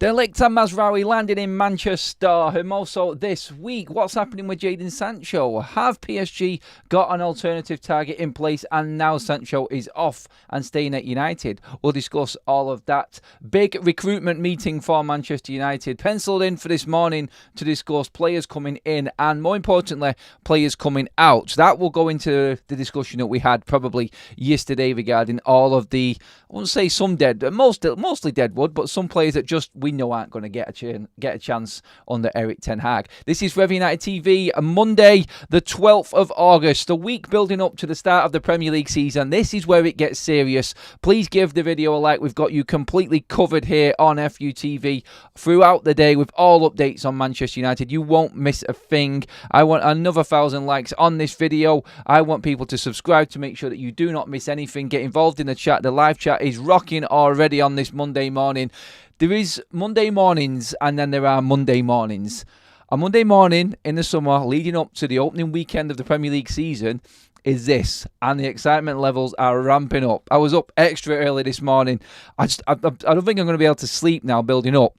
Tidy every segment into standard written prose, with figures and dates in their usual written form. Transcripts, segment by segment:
De Ligt and Mazraoui landing in Manchester. Hermoso this week. What's happening with Jadon Sancho? Have PSG got an alternative target in place and now Sancho is off and staying at United? We'll discuss all of that. Big recruitment meeting for Manchester United penciled in for this morning to discuss players coming in and, more importantly, players coming out. That will go into the discussion that we had probably yesterday regarding all of the, I wouldn't say some dead, mostly deadwood, but some players that just we know aren't going to get a chance under Erik ten Hag. This is Rev United TV, Monday, the 12th of August, the week building up to the start of the Premier League season. This is where it gets serious. Please give the video a like. We've got you completely covered here on FUTV throughout the day with all updates on Manchester United. You won't miss a thing. I want another 1,000 likes on this video. I want people to subscribe to make sure that you do not miss anything. Get involved in the chat. The live chat is rocking already on this Monday morning. There is Monday mornings and then there are Monday mornings. A Monday morning in the summer leading up to the opening weekend of the Premier League season is this, and the excitement levels are ramping up. I was up extra early this morning. I don't think I'm going to be able to sleep now building up.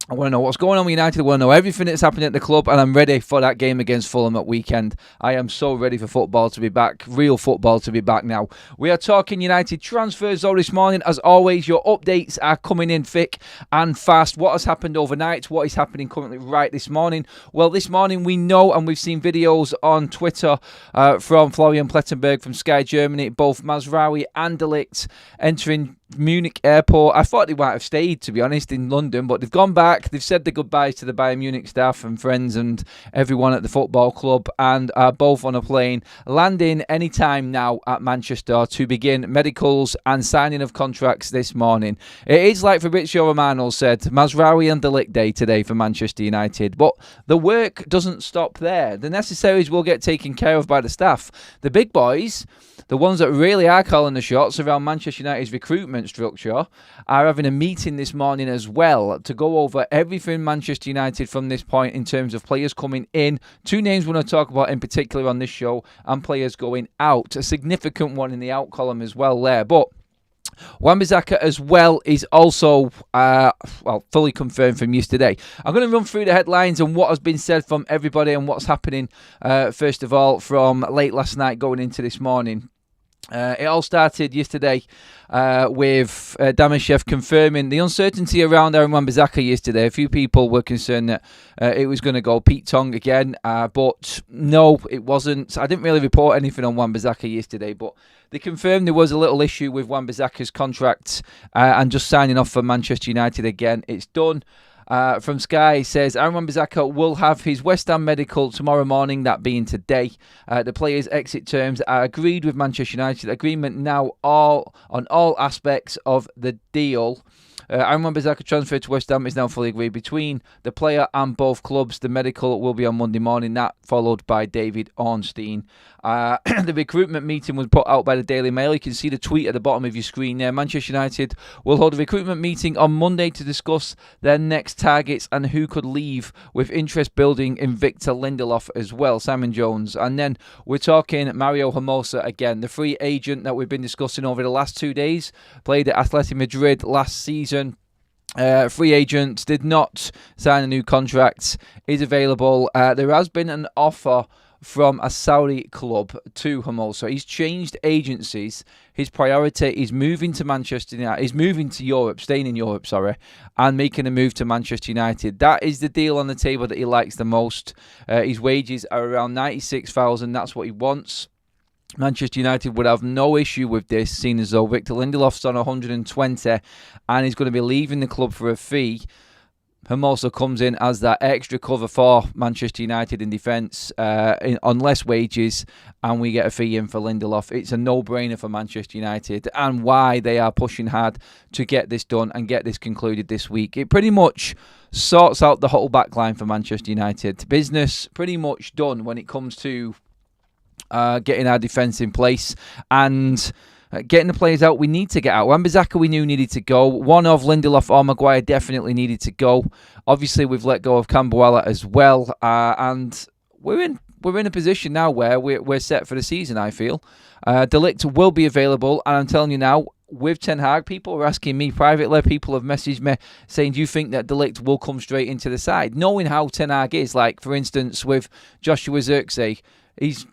I want to know what's going on with United. I want to know everything that's happening at the club, and I'm ready for that game against Fulham at weekend. I am so ready for football to be back, real football to be back now. We are talking United transfers though this morning. As always, your updates are coming in thick and fast. What has happened overnight? What is happening currently right this morning? Well, this morning we know, and we've seen videos on Twitter from Florian Plettenberg from Sky Germany, both Mazraoui and De Ligt entering Munich airport. I thought they might have stayed, to be honest, in London, but they've gone back. They've said their goodbyes to the Bayern Munich staff and friends and everyone at the football club, and are both on a plane landing anytime now at Manchester to begin medicals and signing of contracts this morning. It is, like Fabrizio Romano said, Mazraoui and De Ligt day today for Manchester United, but the work doesn't stop there. The necessaries will get taken care of by the staff. The big boys, the ones that really are calling the shots around Manchester United's recruitment structure, are having a meeting this morning as well to go over everything Manchester United from this point in terms of players coming in. Two names we're going to talk about in particular on this show, and players going out. A significant one in the out column as well there. But Wan-Bissaka as well is also fully confirmed from yesterday. I'm going to run through the headlines and what has been said from everybody and what's happening, first of all, from late last night going into this morning. It all started yesterday with Damashek confirming the uncertainty around Aaron Wan-Bissaka yesterday. A few people were concerned that it was going to go Pete Tong again, but no, it wasn't. I didn't really report anything on Wan-Bissaka yesterday, but they confirmed there was a little issue with Wan-Bissaka's contract and just signing off for Manchester United again. It's done. From Sky says Aaron Wan-Bissaka will have his West Ham medical tomorrow morning, that being today. The player's exit terms are agreed with Manchester United. Agreement now on all aspects of the deal. Aaron Wan-Bissaka transfer to West Ham is now fully agreed between the player and both clubs. The medical will be on Monday morning, that followed by David Ornstein. The recruitment meeting was put out by the Daily Mail. You can see the tweet at the bottom of your screen there. Manchester United will hold a recruitment meeting on Monday to discuss their next targets and who could leave, with interest building in Victor Lindelof as well, Simon Jones. And then we're talking Mario Hermoso again, the free agent that we've been discussing over the last 2 days. Played at Athletic Madrid last season. Free agent, did not sign a new contract, is available. There has been an offer from a Saudi club to Hermoso. He's changed agencies. His priority is moving to Manchester United. He's moving to Europe, staying in Europe, and making a move to Manchester United. That is the deal on the table that he likes the most. His wages are around 96,000. That's what he wants. Manchester United would have no issue with this, seeing as though Victor Lindelof's on 120 and he's going to be leaving the club for a fee. Hermoso comes in as that extra cover for Manchester United in defence on less wages, and we get a fee in for Lindelof. It's a no-brainer for Manchester United, and why they are pushing hard to get this done and get this concluded this week. It pretty much sorts out the whole back line for Manchester United. Business pretty much done when it comes to getting our defence in place and getting the players out we need to get out. Wan-Bissaka we knew needed to go. One of Lindelof or Maguire definitely needed to go. Obviously we've let go of Cambuala as well, and we're in a position now where we're set for the season, I feel. De Ligt will be available, and I'm telling you now, with Ten Hag. People are asking me privately. People have messaged me saying, do you think that De Ligt will come straight into the side? Knowing how Ten Hag is, like, for instance, with Joshua Zirkzee, he's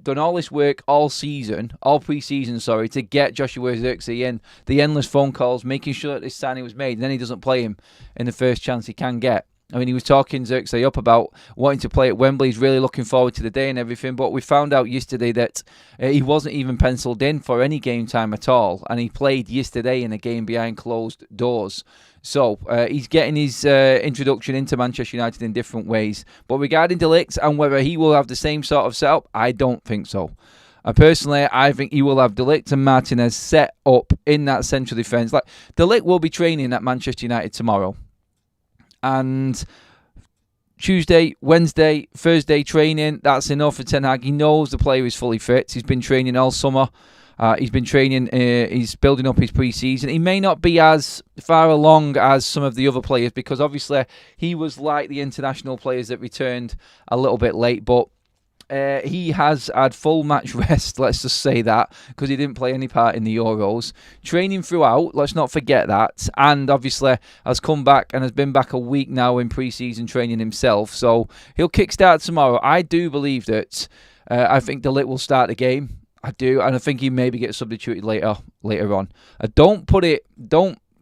done all this work all pre-season, to get Joshua Zirkzee in. The endless phone calls, making sure that this signing was made, and then he doesn't play him in the first chance he can get. I mean, he was talking Zirkzee up about wanting to play at Wembley. He's really looking forward to the day and everything. But we found out yesterday that he wasn't even penciled in for any game time at all. And he played yesterday in a game behind closed doors. So he's getting his introduction into Manchester United in different ways. But regarding De Ligt and whether he will have the same sort of setup, I don't think so. Personally, I think he will have De Ligt and Martinez set up in that central defence. Like, De Ligt will be training at Manchester United tomorrow. And Tuesday, Wednesday, Thursday training, that's enough for Ten Hag. He knows the player is fully fit. He's been training all summer. He's been training, he's building up his pre-season. He may not be as far along as some of the other players because obviously he was like the international players that returned a little bit late, but he has had full match rest, let's just say that, because he didn't play any part in the Euros. Training throughout, let's not forget that, and obviously has come back and has been back a week now in pre-season training himself, so he'll kickstart tomorrow. I do believe that I think De Ligt will start the game. I do, and I think he maybe gets substituted later on. Don't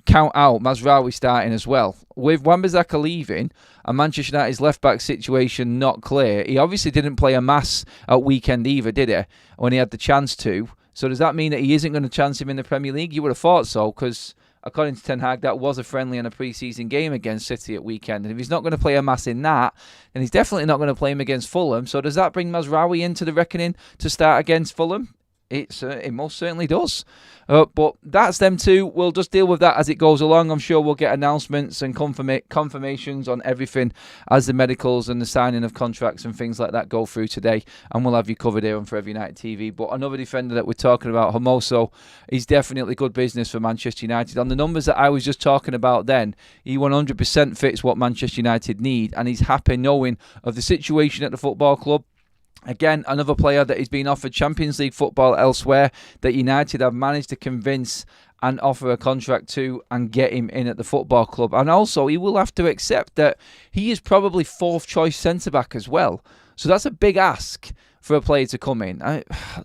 count out Mazraoui starting as well. With Wan-Bissaka leaving and Manchester United's left-back situation not clear, he obviously didn't play a mass at weekend either, did he, when he had the chance to? So does that mean that he isn't going to chance him in the Premier League? You would have thought so, because according to Ten Hag, that was a friendly and a pre-season game against City at weekend. And if he's not going to play a mass in that, then he's definitely not going to play him against Fulham. So does that bring Mazraoui into the reckoning to start against Fulham? It most certainly does. But that's them two. We'll just deal with that as it goes along. I'm sure we'll get announcements and confirmations on everything as the medicals and the signing of contracts and things like that go through today. And we'll have you covered here on Forever United TV. But another defender that we're talking about, Hermoso, is definitely good business for Manchester United. On the numbers that I was just talking about then, he 100% fits what Manchester United need. And he's happy knowing of the situation at the football club. Again, another player that is being offered Champions League football elsewhere that United have managed to convince and offer a contract to and get him in at the football club. And also, he will have to accept that he is probably fourth choice centre-back as well. So that's a big ask for a player to come in.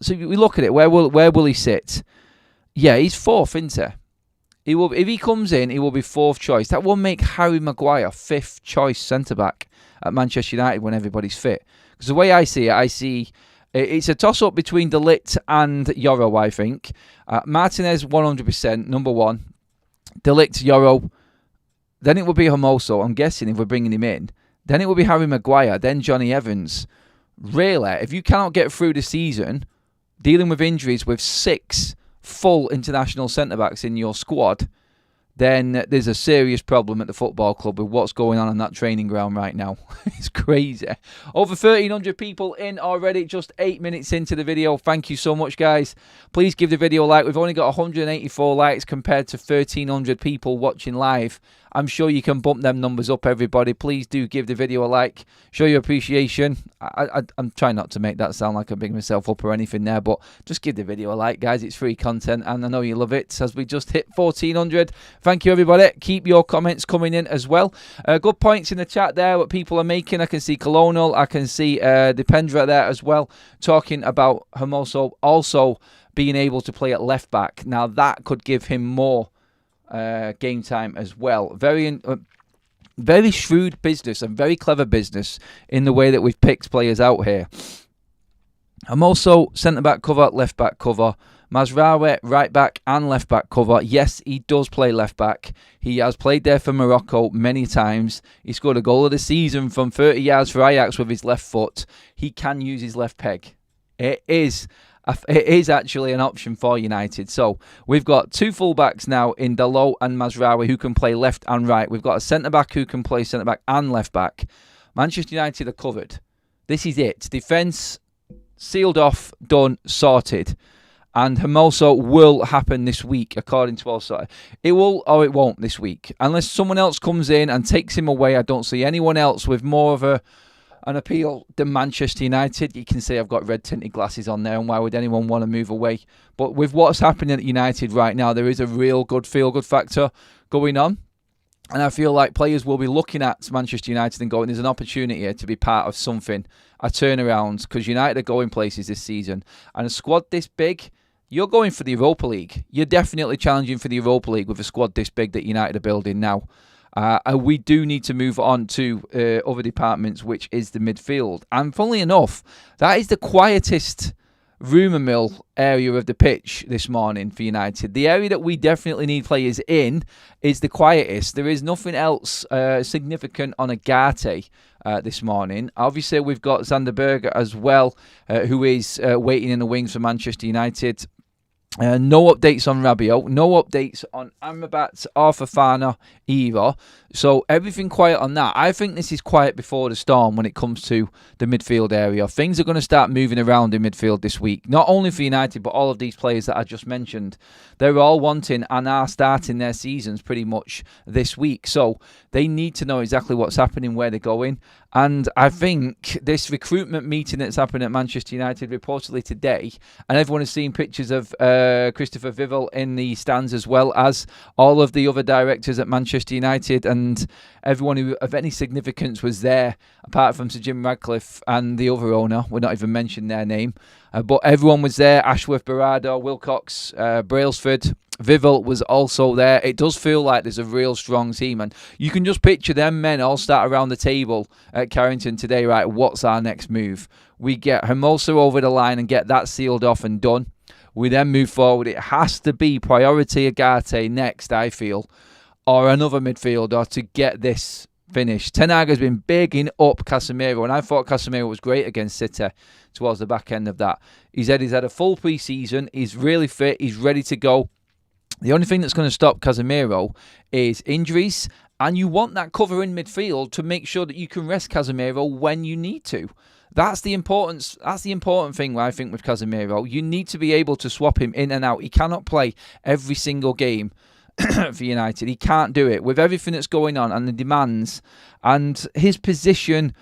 So we look at it, where will he sit? Yeah, he's fourth, isn't he? If he comes in, he will be fourth choice. That will make Harry Maguire fifth choice centre-back at Manchester United when everybody's fit. Because the way I see it's a toss-up between De Ligt and Yoro, I think. Martinez, 100%, number one. De Ligt, Yoro. Then it will be Hermoso, I'm guessing, if we're bringing him in. Then it will be Harry Maguire, then Johnny Evans. Really, if you cannot get through the season dealing with injuries with 6 full international centre-backs in your squad, then there's a serious problem at the football club with what's going on that training ground right now. It's crazy. Over 1,300 people in already, just 8 minutes into the video. Thank you so much, guys. Please give the video a like. We've only got 184 likes compared to 1,300 people watching live. I'm sure you can bump them numbers up, everybody. Please do give the video a like. Show your appreciation. I'm trying not to make that sound like I'm bigging myself up or anything there, but just give the video a like, guys. It's free content, and I know you love it, as we just hit 1,400. Thank you, everybody. Keep your comments coming in as well. Good points in the chat there, what people are making. I can see Colonel. I can see Dependra there as well, talking about Hermoso also being able to play at left-back. Now, that could give him more game time as well. Very shrewd business and very clever business in the way that we've picked players out here. I'm also centre-back cover, left-back cover. Mazraoui, right-back and left-back cover. Yes, he does play left-back. He has played there for Morocco many times. He scored a goal of the season from 30 yards for Ajax with his left foot. He can use his left peg. It is actually an option for United. So we've got 2 full-backs now in Dalot and Mazraoui who can play left and right. We've got a centre-back who can play centre-back and left-back. Manchester United are covered. This is it. Defence sealed off, done, sorted. And Hermoso will happen this week, according to also. It will or it won't this week. Unless someone else comes in and takes him away, I don't see anyone else with more of a an appeal to Manchester United. You can see I've got red tinted glasses on there, and why would anyone want to move away? But with what's happening at United right now, there is a real good feel-good factor going on. And I feel like players will be looking at Manchester United and going, there's an opportunity here to be part of something, a turnaround, because United are going places this season. And a squad this big, you're going for the Europa League. You're definitely challenging for the Europa League with a squad this big that United are building now. And we do need to move on to other departments, which is the midfield. And funnily enough, that is the quietest rumour mill area of the pitch this morning for United. The area that we definitely need players in is the quietest. There is nothing else significant on Agate this morning. Obviously, we've got Sander Berge as well, who is waiting in the wings for Manchester United. No updates on Rabiot, no updates on Amrabat or Fofana either. So everything quiet on that. I think this is quiet before the storm when it comes to the midfield area. Things are going to start moving around in midfield this week. Not only for United, but all of these players that I just mentioned. They're all wanting and are starting their seasons pretty much this week. So they need to know exactly what's happening, where they're going. And I think this recruitment meeting that's happened at Manchester United reportedly today, and everyone has seen pictures of Christopher Vivel in the stands, as well as all of the other directors at Manchester United, and everyone who of any significance was there, apart from Sir Jim Radcliffe and the other owner. We're not even mentioning their name. But everyone was there. Ashworth, Barado, Wilcox, Brailsford, Vivel was also there. It does feel like there's a real strong team, and you can just picture them men all start around the table at Carrington today. Right, what's our next move? We get Hermoso over the line and get that sealed off and done. We then move forward. It has to be priority Agate next, I feel, or another midfielder to get this finished. Ten Hag has been bigging up Casemiro, and I thought Casemiro was great against City towards the back end of that. He said he's had a full pre-season. He's really fit. He's ready to go. The only thing that's going to stop Casemiro is injuries, and you want that cover in midfield to make sure that you can rest Casemiro when you need to. That's the importance. That's the important thing, I think, with Casemiro. You need to be able to swap him in and out. He cannot play every single game for United. He can't do it with everything that's going on and the demands and his position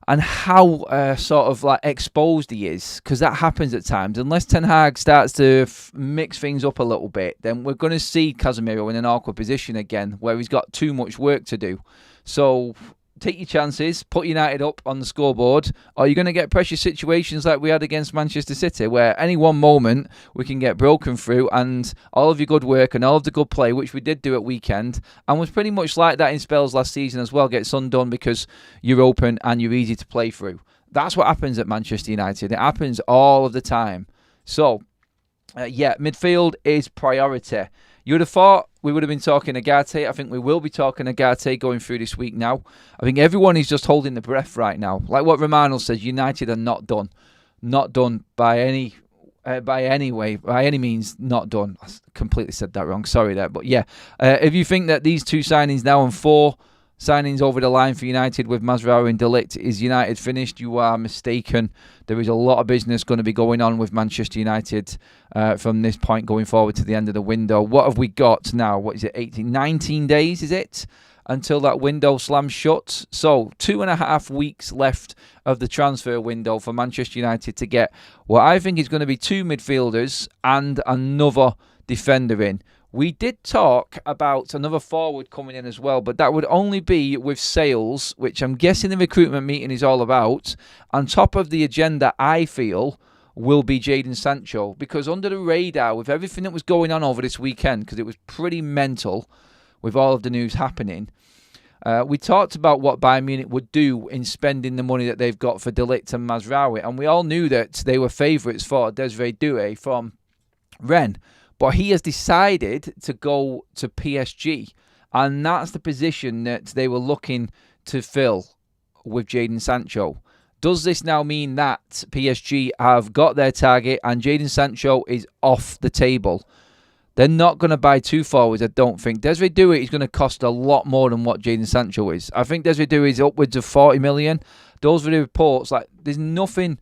and how sort of like exposed he is, because that happens at times. Unless Ten Hag starts to mix things up a little bit, then we're going to see Casemiro in an awkward position again where he's got too much work to do. So take your chances, put United up on the scoreboard, or you're going to get pressure situations like we had against Manchester City, where any one moment we can get broken through, and all of your good work and all of the good play, which we did do at weekend, and was pretty much like that in spells last season as well, gets undone because you're open and you're easy to play through. That's what happens at Manchester United. It happens all of the time. So, midfield is priority. You would have thought we would have been talking Agate. I think we will be talking Agate going through this week now. I think everyone is just holding the breath right now. Like what Romano says, United are not done. Not done by any means, not done. I completely said that wrong. Sorry there. But yeah, if you think that these two signings now and 4 signings over the line for United with Mazraoui and De Ligt is United finished, you are mistaken. There is a lot of business going to be going on with Manchester United from this point going forward to the end of the window. What have we got now? What is it? 19 days, is it? Until that window slams shut. So 2.5 weeks left of the transfer window for Manchester United to get what I think is going to be 2 midfielders and another defender in. We did talk about another forward coming in as well, but that would only be with sales, which I'm guessing the recruitment meeting is all about. On top of the agenda, I feel, will be Jadon Sancho, because under the radar, with everything that was going on over this weekend, because it was pretty mental with all of the news happening, we talked about what Bayern Munich would do in spending the money that they've got for De Ligt and Mazraoui, and we all knew that they were favourites for Desiree Doué from Rennes. But he has decided to go to PSG, and that's the position that they were looking to fill with Jadon Sancho. Does this now mean that PSG have got their target and Jadon Sancho is off the table? They're not going to buy 2 forwards, I don't think. Desiree Doué is going to cost a lot more than what Jadon Sancho is. I think Desiree Doué is upwards of 40 million. Those are the reports. Like, there's nothing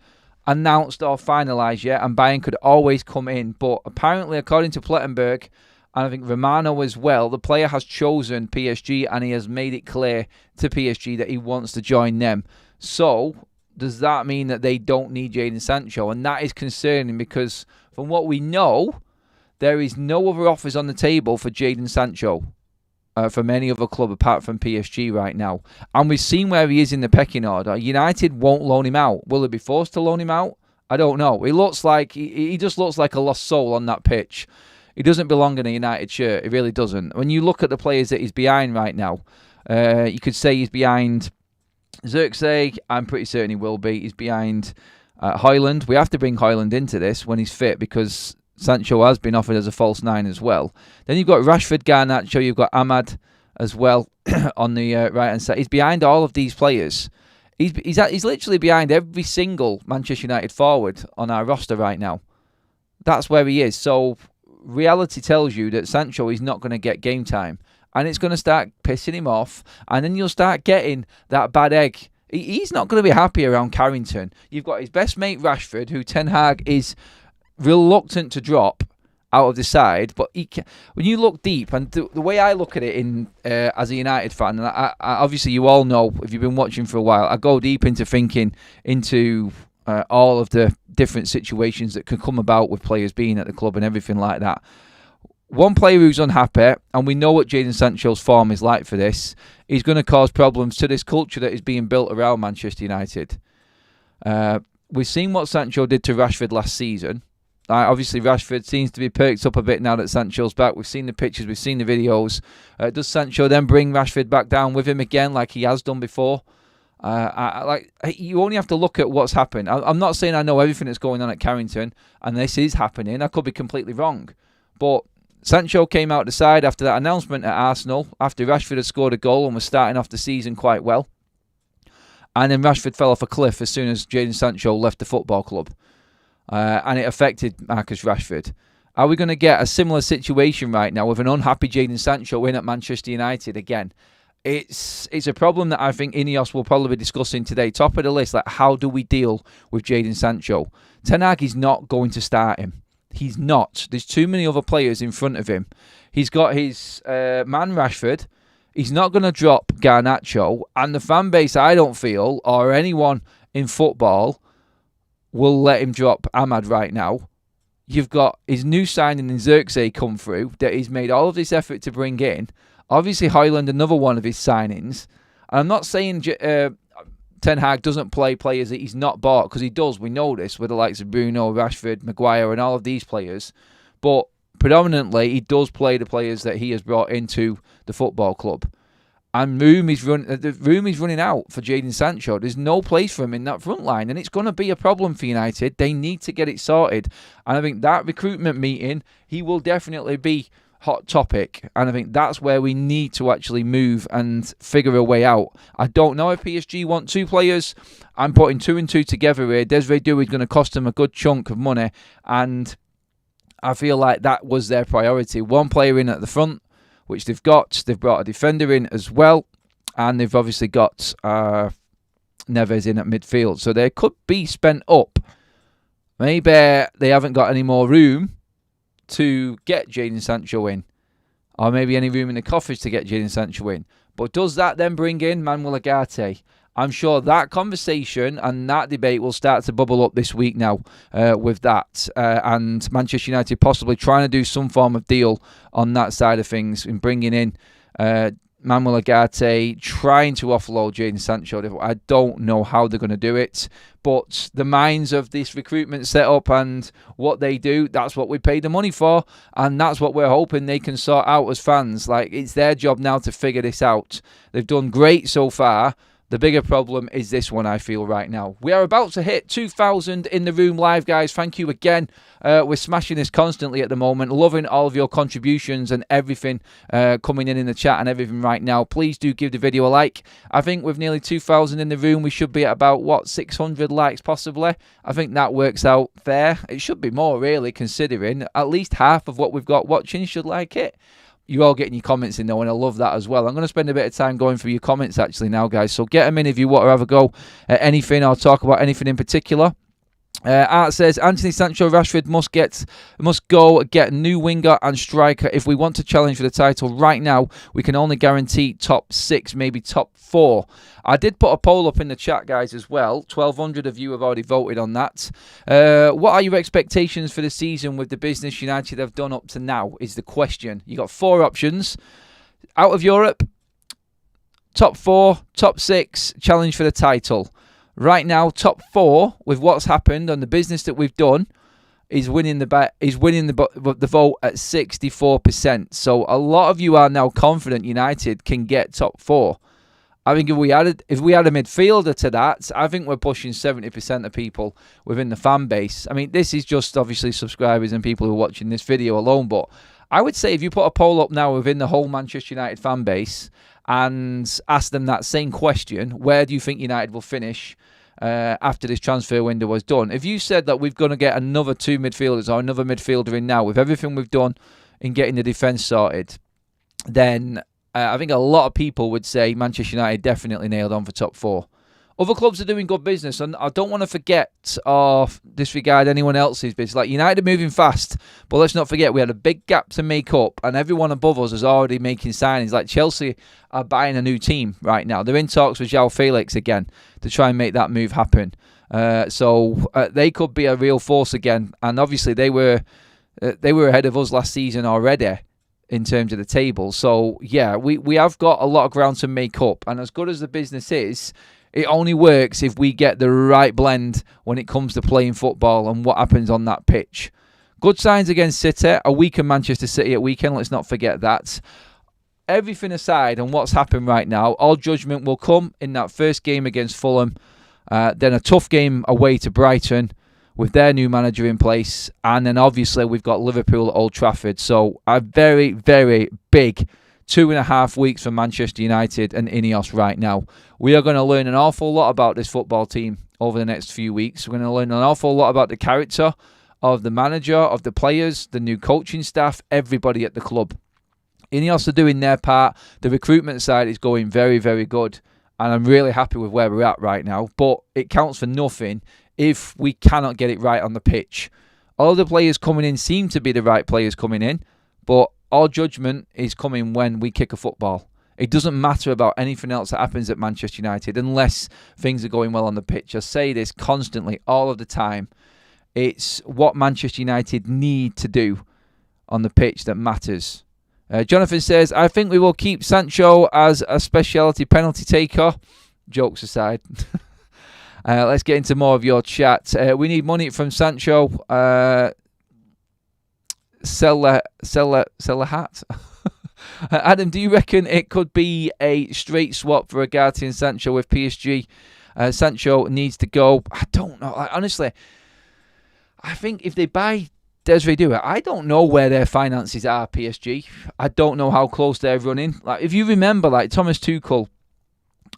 announced or finalised yet, and Bayern could always come in. But apparently, according to Plettenberg, and I think Romano as well, the player has chosen PSG and he has made it clear to PSG that he wants to join them. So does that mean that they don't need Jadon Sancho? And that is concerning because from what we know, there is no other offers on the table for Jadon Sancho from any other club apart from PSG right now. And we've seen where he is in the pecking order. United won't loan him out. Will they be forced to loan him out? I don't know. He looks like he just looks like a lost soul on that pitch. He doesn't belong in a United shirt. He really doesn't. When you look at the players that he's behind right now, you could say he's behind Xerxes. I'm pretty certain he will be. He's behind Højlund. We have to bring Højlund into this when he's fit because Sancho has been offered as a false 9 as well. Then you've got Rashford, Garnacho, you've got Ahmad as well on the right-hand side. He's behind all of these players. He's literally behind every single Manchester United forward on our roster right now. That's where he is. So reality tells you that Sancho is not going to get game time. And it's going to start pissing him off. And then you'll start getting that bad egg. He's not going to be happy around Carrington. You've got his best mate Rashford, who Ten Hag is reluctant to drop out of the side, but when you look deep, and the way I look at it as a United fan, and I obviously you all know if you've been watching for a while, I go deep into thinking into all of the different situations that can come about with players being at the club and everything like that. One player who's unhappy, and we know what Jadon Sancho's form is like for this, is going to cause problems to this culture that is being built around Manchester United. We've seen what Sancho did to Rashford last season. Obviously, Rashford seems to be perked up a bit now that Sancho's back. We've seen the pictures, we've seen the videos. Does Sancho then bring Rashford back down with him again like he has done before? You only have to look at what's happened. I'm not saying I know everything that's going on at Carrington, and this is happening. I could be completely wrong. But Sancho came out the side after that announcement at Arsenal, after Rashford had scored a goal and was starting off the season quite well. And then Rashford fell off a cliff as soon as Jadon Sancho left the football club. And it affected Marcus Rashford. Are we going to get a similar situation right now with an unhappy Jadon Sancho in at Manchester United again? It's a problem that I think Ineos will probably be discussing today. Top of the list, like how do we deal with Jadon Sancho? Ten Hag is not going to start him. He's not. There's too many other players in front of him. He's got his man Rashford. He's not going to drop Garnacho. And the fan base, I don't feel, or anyone in football, will let him drop Ahmad right now. You've got his new signing in Xerxes come through that he's made all of this effort to bring in. Obviously, Højlund, another one of his signings. And I'm not saying Ten Hag doesn't play players that he's not bought, because he does. We know this with the likes of Bruno, Rashford, Maguire, and all of these players. But predominantly, he does play the players that he has brought into the football club. And the room is running out for Jadon Sancho. There's no place for him in that front line, and it's going to be a problem for United. They need to get it sorted. And I think that recruitment meeting, he will definitely be hot topic. And I think that's where we need to actually move and figure a way out. I don't know if PSG want 2 players. I'm putting 2 and 2 together here. Desiree Doué is going to cost them a good chunk of money, and I feel like that was their priority. 1 player in at the front, which they've got. They've brought a defender in as well. And they've obviously got Neves in at midfield. So they could be spent up. Maybe they haven't got any more room to get Jadon Sancho in. Or maybe any room in the coffers to get Jadon Sancho in. But does that then bring in Manuel Ugarte? I'm sure that conversation and that debate will start to bubble up this week now with that. And Manchester United possibly trying to do some form of deal on that side of things in bringing in Manuel Ugarte, trying to offload Jadon Sancho. I don't know how they're going to do it. But the minds of this recruitment setup and what they do, that's what we pay the money for. And that's what we're hoping they can sort out as fans. Like, it's their job now to figure this out. They've done great so far. The bigger problem is this one, I feel, right now. We are about to hit 2,000 in the room live, guys. Thank you again. We're smashing this constantly at the moment. Loving all of your contributions and everything coming in the chat and everything right now. Please do give the video a like. I think with nearly 2,000 in the room, we should be at about, 600 likes possibly. I think that works out fair. It should be more, really, considering at least half of what we've got watching should like it. You're all getting your comments in though, and I love that as well. I'm going to spend a bit of time going through your comments actually now, guys. So get them in if you want to have a go at anything or talk about anything in particular. Art says Anthony Sancho Rashford must go get new winger and striker if we want to challenge for the title. Right now, we can only guarantee top 6, maybe top 4. I did put a poll up in the chat, guys, as well. 1,200 of you have already voted on that. What are your expectations for the season with the business United have done up to now? Is the question. You got 4 options: out of Europe, top 4, top 6, challenge for the title. Right now, top 4 with what's happened and the business that we've done is winning the vote at 64%. So a lot of you are now confident United can get top 4. I think if we added a midfielder to that, I think we're pushing 70% of people within the fan base. I mean, this is just obviously subscribers and people who are watching this video alone, but I would say if you put a poll up now within the whole Manchester United fan base and ask them that same question, where do you think United will finish after this transfer window was done? If you said that we're going to get another 2 midfielders or another midfielder in now with everything we've done in getting the defence sorted, then I think a lot of people would say Manchester United definitely nailed on for top 4. Other clubs are doing good business, and I don't want to forget or disregard anyone else's business. Like United are moving fast, but let's not forget we had a big gap to make up, and everyone above us is already making signings. Like Chelsea are buying a new team right now. They're in talks with João Felix again to try and make that move happen. So they could be a real force again, and obviously they were ahead of us last season already in terms of the table. So yeah, we have got a lot of ground to make up, and as good as the business is, it only works if we get the right blend when it comes to playing football and what happens on that pitch. Good signs against City, a weaker Manchester City at weekend, let's not forget that. Everything aside and what's happened right now, all judgment will come in that first game against Fulham, then a tough game away to Brighton with their new manager in place, and then obviously we've got Liverpool at Old Trafford. So a very, very big 2.5 weeks for Manchester United and Ineos right now. We are going to learn an awful lot about this football team over the next few weeks. We're going to learn an awful lot about the character of the manager, of the players, the new coaching staff, everybody at the club. Ineos are doing their part. The recruitment side is going very, very good, and I'm really happy with where we're at right now. But it counts for nothing if we cannot get it right on the pitch. All the players coming in seem to be the right players coming in, but all judgment is coming when we kick a football. It doesn't matter about anything else that happens at Manchester United unless things are going well on the pitch. I say this constantly, all of the time. It's what Manchester United need to do on the pitch that matters. Jonathan says, I think we will keep Sancho as a specialty penalty taker. Jokes aside. Let's get into more of your chat. We need money from Sancho. Sell a hat. Adam, do you reckon it could be a straight swap for Agati and Sancho with PSG? Sancho needs to go. I don't know. Honestly, I think if they buy Desiree Doué, I don't know where their finances are, PSG. I don't know how close they're running. Like, if you remember, like Thomas Tuchel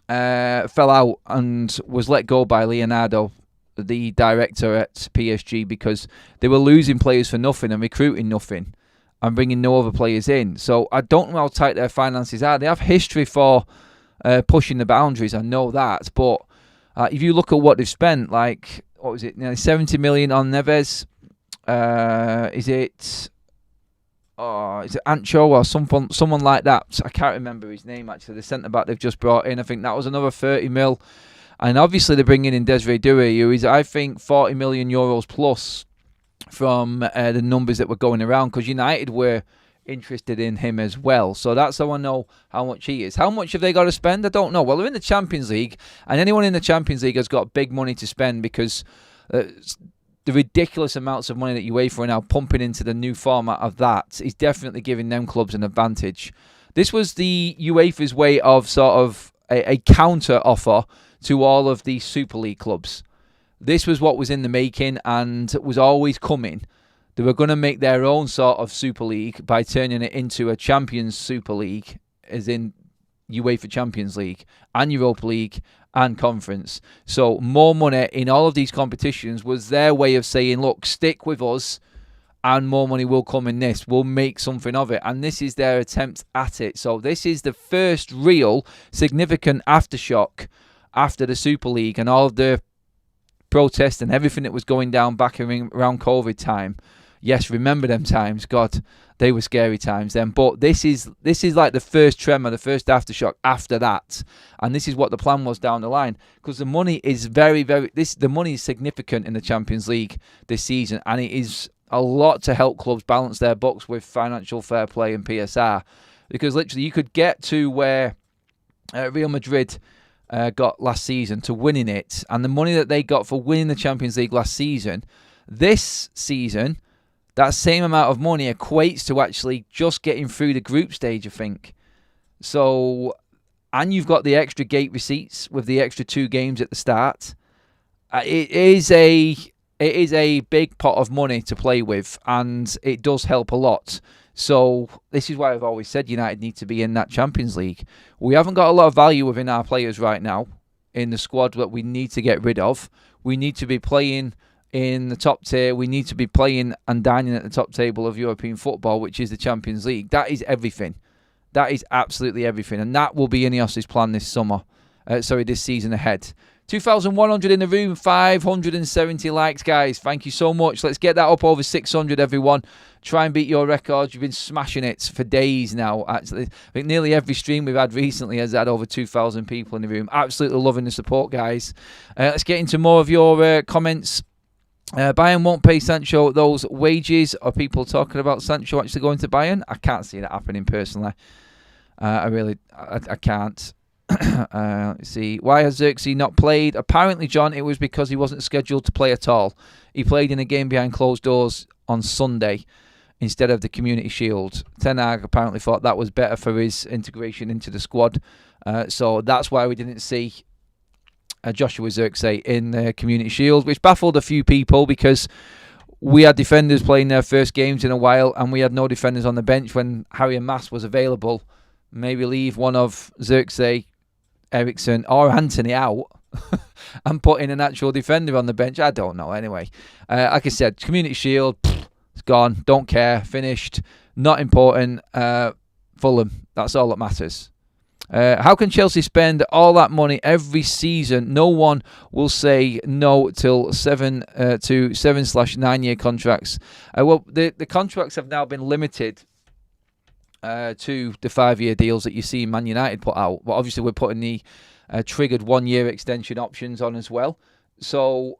fell out and was let go by Leonardo, the director at PSG, because they were losing players for nothing and recruiting nothing and bringing no other players in. So I don't know how tight their finances are. They have history for pushing the boundaries, I know that. But if you look at what they've spent, like, what was it, nearly 70 million on Neves. Is it Ancho or someone like that? I can't remember his name, actually. The centre-back they've just brought in, I think that was another 30 mil. And obviously they're bringing in Desiree Doué, who is, I think, 40 million euros plus from the numbers that were going around, because United were interested in him as well. So that's how I know how much he is. How much have they got to spend? I don't know. Well, they're in the Champions League, and anyone in the Champions League has got big money to spend, because the ridiculous amounts of money that UEFA are now pumping into the new format of that is definitely giving them clubs an advantage. This was the UEFA's way of sort of a counter offer to all of these Super League clubs. This was what was in the making and was always coming. They were going to make their own sort of Super League by turning it into a Champions Super League, as in UEFA Champions League and Europa League and Conference. So more money in all of these competitions was their way of saying, look, stick with us and more money will come in this. We'll make something of it. And this is their attempt at it. So this is the first real significant aftershock after the Super League and all of the protest and everything that was going down back around COVID time. Yes, remember them times. God, they were scary times then. But this is like the first tremor, the first aftershock after that. And this is what the plan was down the line. Because the money is the money is significant in the Champions League this season. And it is a lot to help clubs balance their books with financial fair play and PSR. Because literally you could get to where Real Madrid got last season to winning it. And the money that they got for winning the Champions League last season, this season, that same amount of money equates to actually just getting through the group stage, I think. So, and you've got the extra gate receipts with the extra 2 games at the start. It is a big pot of money to play with, and it does help a lot. So this is why I've always said United need to be in that Champions League. We haven't got a lot of value within our players right now in the squad that we need to get rid of. We need to be playing in the top tier. We need to be playing and dining at the top table of European football, which is the Champions League. That is everything. That is absolutely everything. And that will be Ineos's plan this season ahead. 2,100 in the room, 570 likes, guys. Thank you so much. Let's get that up over 600, everyone. Try and beat your records. You've been smashing it for days now, actually. I think nearly every stream we've had recently has had over 2,000 people in the room. Absolutely loving the support, guys. Let's get into more of your comments. Bayern won't pay Sancho those wages. Are people talking about Sancho actually going to Bayern? I can't see that happening personally. I can't. Let's see. Why has Xerxes not played? Apparently, John, it was because he wasn't scheduled to play at all. He played in a game behind closed doors on Sunday instead of the Community Shield. Ten Hag apparently thought that was better for his integration into the squad. So that's why we didn't see Joshua Xerxes in the Community Shield, which baffled a few people because we had defenders playing their first games in a while and we had no defenders on the bench when Harry and Mass was available. Maybe leave one of Xerxes, Ericsson or Anthony out and put in an actual defender on the bench. I don't know. Anyway, like I said, Community Shield, it's gone. Don't care. Finished. Not important. Fulham. That's all that matters. How can Chelsea spend all that money every season? No one will say no till 7/9 year contracts. Well, the contracts have now been limited to the 5-year deals that you see Man United put out. But obviously we're putting the triggered 1-year extension options on as well. So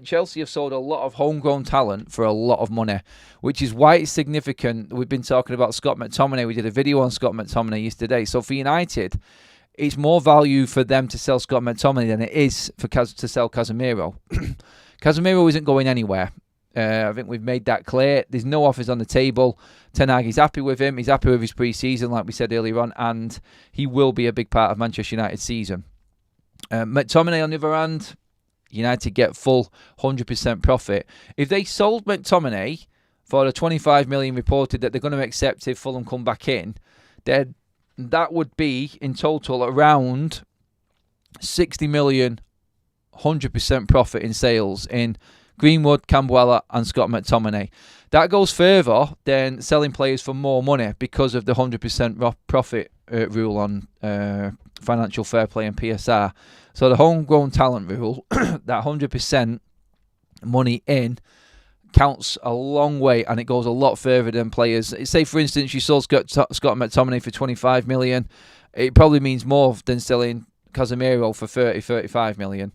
Chelsea have sold a lot of homegrown talent for a lot of money, which is why it's significant. We've been talking about Scott McTominay. We did a video on Scott McTominay yesterday. So for United, it's more value for them to sell Scott McTominay than it is to sell Casemiro. Casemiro isn't going anywhere. I think we've made that clear. There's no offers on the table. Ten Hag is happy with him. He's happy with his pre-season, like we said earlier on, and he will be a big part of Manchester United's season. McTominay, on the other hand, United get full 100% profit. If they sold McTominay for the 25 million reported that they're going to accept if Fulham come back in, then that would be in total around 60 million, 100% profit in sales in Greenwood, Cambuella and Scott McTominay. That goes further than selling players for more money because of the 100% profit rule on financial fair play and PSR. So the homegrown talent rule, that 100% money in, counts a long way and it goes a lot further than players. Say, for instance, you sold Scott McTominay for 25 million. It probably means more than selling Casemiro for 30, 35 million.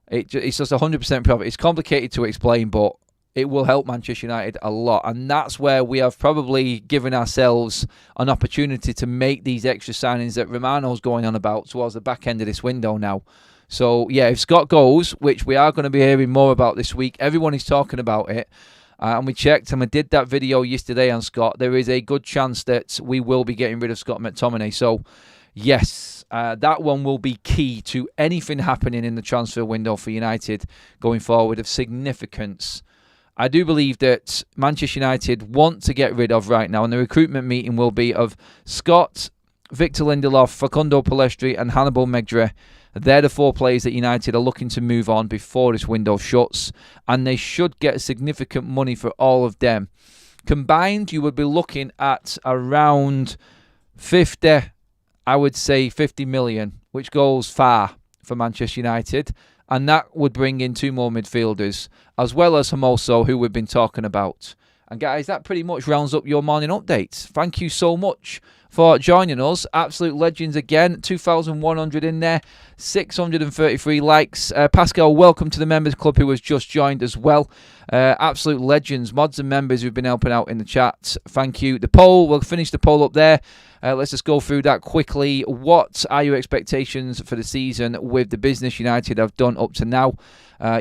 It's just 100% profit. It's complicated to explain, but it will help Manchester United a lot. And that's where we have probably given ourselves an opportunity to make these extra signings that Romano's going on about towards the back end of this window now. So, yeah, if Scott goes, which we are going to be hearing more about this week, everyone is talking about it. And we checked and we did that video yesterday on Scott. There is a good chance that we will be getting rid of Scott McTominay. So, yes, that one will be key to anything happening in the transfer window for United going forward of significance. I do believe that Manchester United want to get rid of right now, and the recruitment meeting will be of Scott, Victor Lindelof, Facundo Pellistri and Hannibal Megre. They're the 4 players that United are looking to move on before this window shuts, and they should get significant money for all of them. Combined, you would be looking at around 50 million, which goes far for Manchester United. and that would bring in 2 more midfielders, as well as Hermoso, who we've been talking about. And guys, that pretty much rounds up your morning updates. Thank you so much for joining us. Absolute legends again. 2,100 in there. 633 likes. Pascal, welcome to the members club, who has just joined as well. Absolute legends, mods and members who've been helping out in the chat. Thank you. The poll, we'll finish the poll up there. Let's just go through that quickly. What are your expectations for the season with the business United have done up to now?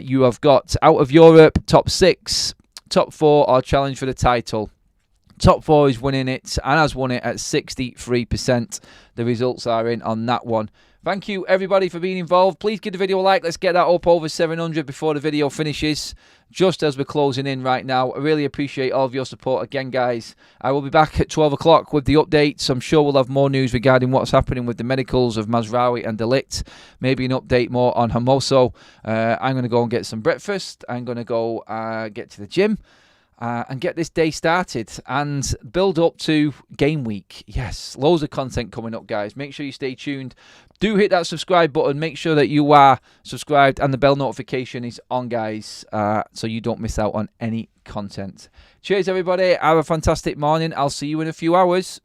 You have got out of Europe, top 6. Top 4 are challenged for the title. Top 4 is winning it and has won it at 63%. The results are in on that one. Thank you, everybody, for being involved. Please give the video a like. Let's get that up over 700 before the video finishes, just as we're closing in right now. I really appreciate all of your support again, guys. I will be back at 12 o'clock with the updates. I'm sure we'll have more news regarding what's happening with the medicals of Mazraoui and De Ligt. Maybe an update more on Hermoso. I'm going to go and get some breakfast. I'm going to go get to the gym. And get this day started and build up to game week. Yes, loads of content coming up, guys. Make sure you stay tuned. Do hit that subscribe button. Make sure that you are subscribed and the bell notification is on, guys, so you don't miss out on any content. Cheers, everybody. Have a fantastic morning. I'll see you in a few hours.